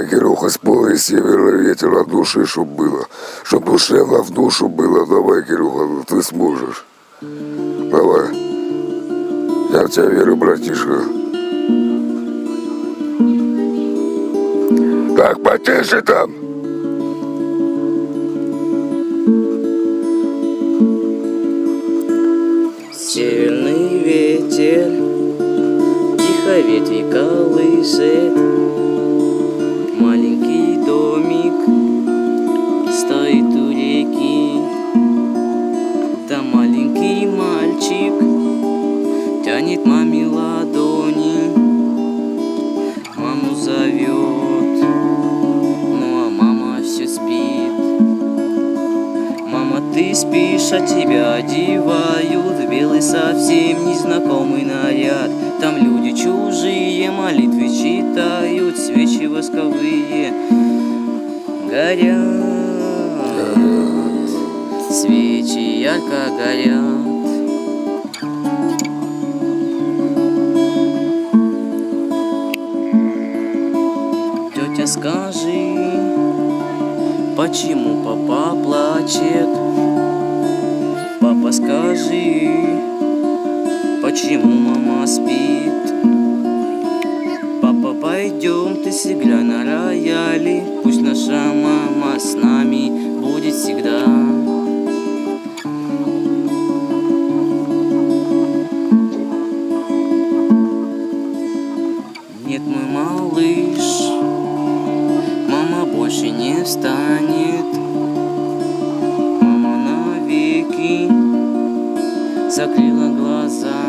Давай, Кирюха, с пола северный ветер от души, чтоб было. Чтоб душевно в душу было. Давай, Кирюха, ты сможешь. Давай. Я в тебя верю, братишка. Так, потише там. Северный ветер тихо ветви колышет. Маленький домик стоит у реки. Там маленький мальчик тянет маме ладони, маму зовет, ну а мама все спит. Мама, ты спишь, а тебя одевают в белый совсем незнакомый наряд. Там люди чужие молитвы читают, свечи восковые горят, свечи ярко горят. Тетя, скажи, почему папа плачет? Папа, скажи, почему мама спит? Папа, пойдем, ты сыграй на рояле. Пусть наша мама с нами будет всегда. Нет, мой малыш, мама больше не встанет. Мама навеки закрыла глаза.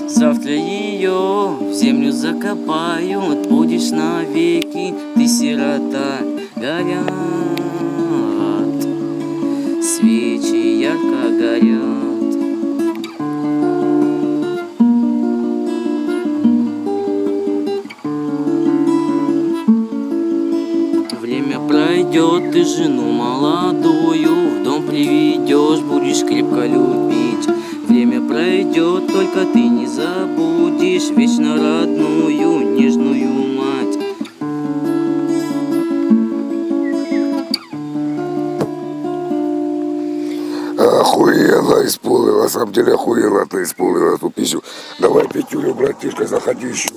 Завтра ее в землю закопают, будешь навеки, ты сирота. Горят свечи, ярко горят. Время пройдет, ты жену молодую в дом приведешь, будешь крепко любить. Время пройдет, только ты не забудешь вечно родную, нежную мать. Охуенно исполнила, на самом деле охуенно ты исполнила эту песню. Давай, Петюля, братишка, заходи еще.